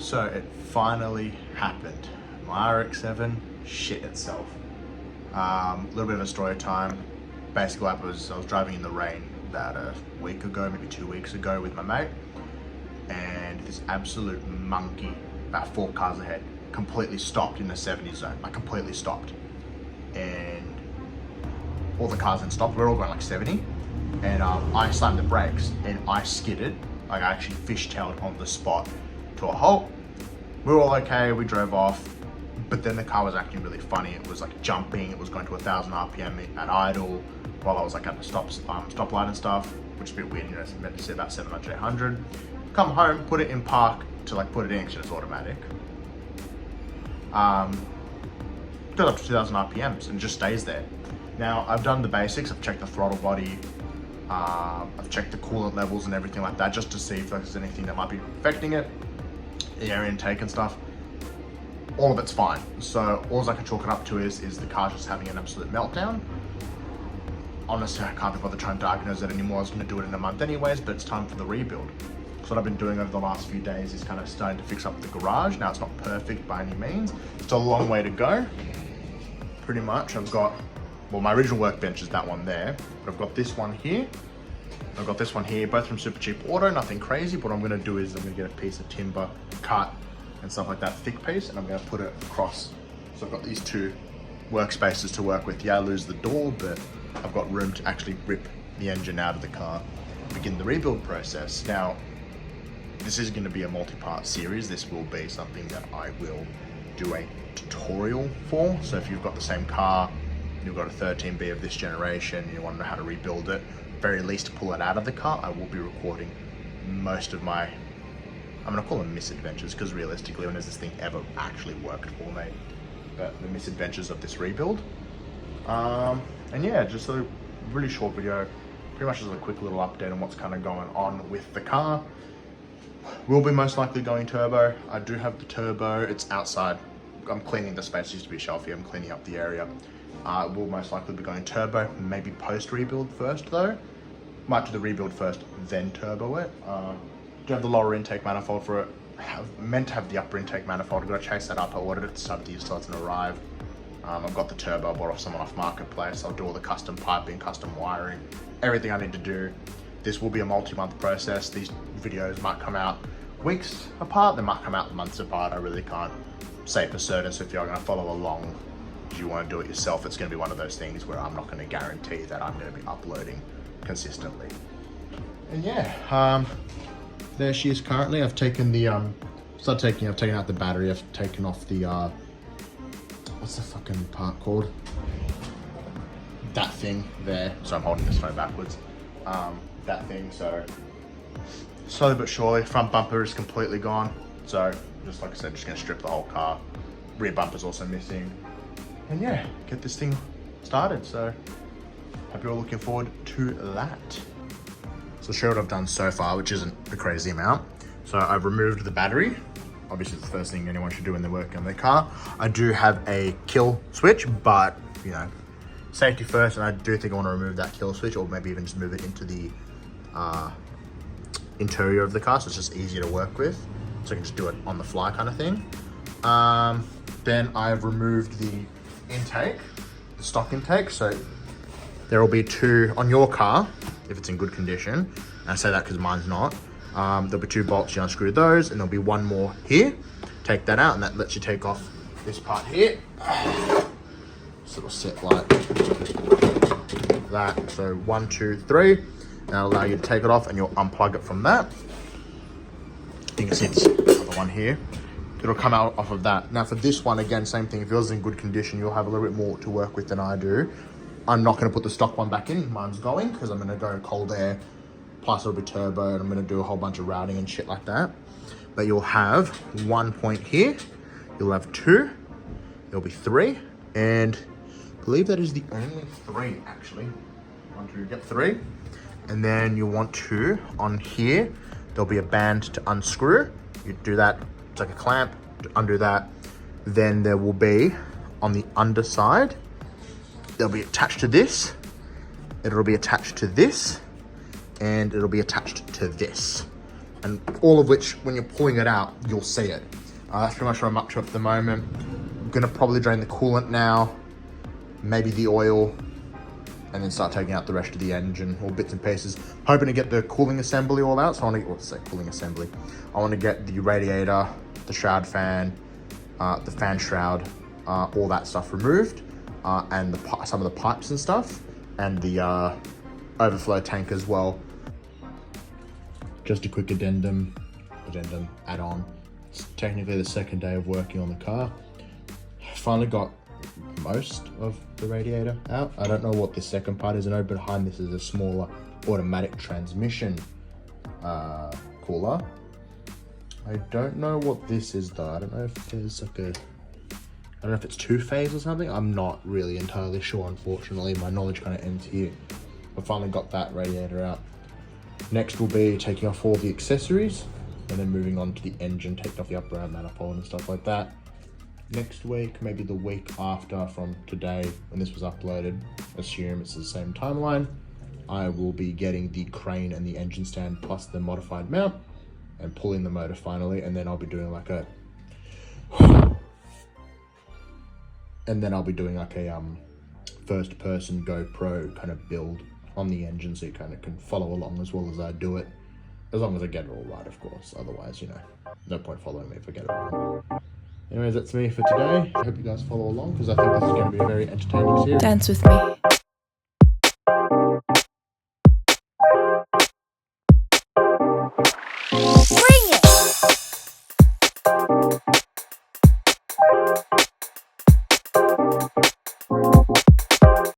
So it finally happened. My RX7 shit itself. A little bit of a story time. Basically, I was driving in the rain about a week ago, maybe 2 weeks ago with my mate, and this absolute monkey, about 4 cars ahead, completely stopped in the 70 zone. Like completely stopped, and all the cars then stopped. We're all going like 70, and I slammed the brakes and I skidded. Like I actually fishtailed on the spot to a halt. We were all okay. We drove off. But then the car was acting really funny. It was like jumping. It was going to 1,000 RPM at idle while I was like at the stoplight and stuff, which is a bit weird. You know, it's meant to sit about 700, 800. Come home, put it in park to like put it in because it's automatic. Goes up to 2,000 RPMs and just stays there. Now I've done the basics. I've checked the throttle body. I've checked the coolant levels and everything like that just to see if there's anything that might be affecting it, the air intake and stuff. All of it's fine. So all I can chalk it up to is the car just having an absolute meltdown. Honestly, I can't be bothered trying to diagnose it anymore. I was going to do it in a month anyways, but it's time for the rebuild. So what I've been doing over the last few days is kind of starting to fix up the garage. Now it's not perfect by any means. It's a long way to go. Pretty much I've got, well, my original workbench is that one there, but I've got this one here. I've got this one here, both from Super Cheap Auto, nothing crazy. But what I'm going to do is I'm going to get a piece of timber cut and stuff like that, thick piece, and I'm going to put it across. So I've got these 2 workspaces to work with. Yeah, I lose the door, but I've got room to actually rip the engine out of the car, begin the rebuild process. Now, this is going to be a multi-part series. This will be something that I will do a tutorial for. So if you've got the same car, you've got a 13B of this generation, you want to know how to rebuild it, very least pull it out of the car, I will be recording most of my, I'm going to call them misadventures, because realistically, when has this thing ever actually worked for me? But the misadventures of this rebuild. And yeah, just a really short video, pretty much just a quick little update on what's kind of going on with the car. We'll be most likely going turbo. I do have the turbo, it's outside. I'm cleaning the space, used to be a shelf here, I'm cleaning up the area. We'll most likely be going turbo, maybe post rebuild first though. Might do the rebuild first, then turbo it. Do have the lower intake manifold for it. Meant to have the upper intake manifold. I've got to chase that up. I ordered it subd, so it hasn't arrived. I've got the turbo, I bought off someone off marketplace. I'll do all the custom piping, custom wiring, everything I need to do. This will be a multi-month process. These videos might come out weeks apart, they might come out months apart. I really can't say for certain. So if you're going to follow along, if you want to do it yourself, it's going to be one of those things where I'm not going to guarantee that I'm going to be uploading consistently. And yeah, there she is currently. I've taken the I've taken out the battery. I've taken off the what's the fucking part called? That thing there. So I'm holding this phone backwards. That thing. So slowly but surely, front bumper is completely gone. So just like I said, just gonna strip the whole car. Rear bumper's also missing. And yeah, get this thing started. So hope you're all looking forward to that. So I'll show what I've done so far, which isn't a crazy amount. So I've removed the battery. Obviously it's the first thing anyone should do when they're working on their car. I do have a kill switch, but you know, safety first, and I do think I want to remove that kill switch, or maybe even just move it into the interior of the car, so it's just easier to work with. So I can just do it on the fly kind of thing. Then I've removed the intake, the stock intake. So there will be 2 on your car, if it's in good condition. And I say that because mine's not. There'll be 2 bolts, you unscrew those, and there'll be 1 more here. Take that out, and that lets you take off this part here. So it'll sit like that. So 1, 2, 3. That'll allow you to take it off, and you'll unplug it from that. You can see this other one here. It'll come out off of that. Now for this one, again, same thing. If yours is in good condition, you'll have a little bit more to work with than I do. I'm not going to put the stock one back in. Mine's going because I'm going to go cold air. Plus it'll be turbo, and I'm going to do a whole bunch of routing and shit like that. But you'll have 1 point here. You'll have 2. There'll be 3. And I believe that is the only 3 actually. 1, 2, get 3. And then you want to, on here, there'll be a band to unscrew. You do that, it's like a clamp, to undo that. Then there will be, on the underside, they'll be attached to this, it'll be attached to this, and it'll be attached to this. and all of which, when you're pulling it out, you'll see it. That's pretty much what I'm up to at the moment. I'm gonna probably drain the coolant now, maybe the oil, and then start taking out the rest of the engine, all bits and pieces. Hoping to get the cooling assembly all out. So I want to, cooling assembly. I want to get the radiator, the shroud fan, the fan shroud, all that stuff removed, and some of the pipes and stuff, and the overflow tank as well. Just a quick add-on. It's technically the second day of working on the car. Finally got most of the radiator out. I don't know what the second part is. I know behind this is a smaller automatic transmission cooler. I don't know what this is though. I don't know if there's like I don't know if it's two-phase or something. I'm not really entirely sure, unfortunately. My knowledge kind of ends here. I finally got that radiator out. Next will be taking off all the accessories and then moving on to the engine, taking off the upper arm manifold and stuff like that. Next week, maybe the week after from today when this was uploaded, assume it's the same timeline, I will be getting the crane and the engine stand plus the modified mount and pulling the motor finally, and then I'll be doing like a first person GoPro kind of build on the engine, so you kind of can follow along as well as I do it. As long as I get it all right, of course. Otherwise, you know, no point following me if I get it wrong. Anyways, that's me for today. I hope you guys follow along because I think this is going to be a very entertaining series. Dance with me.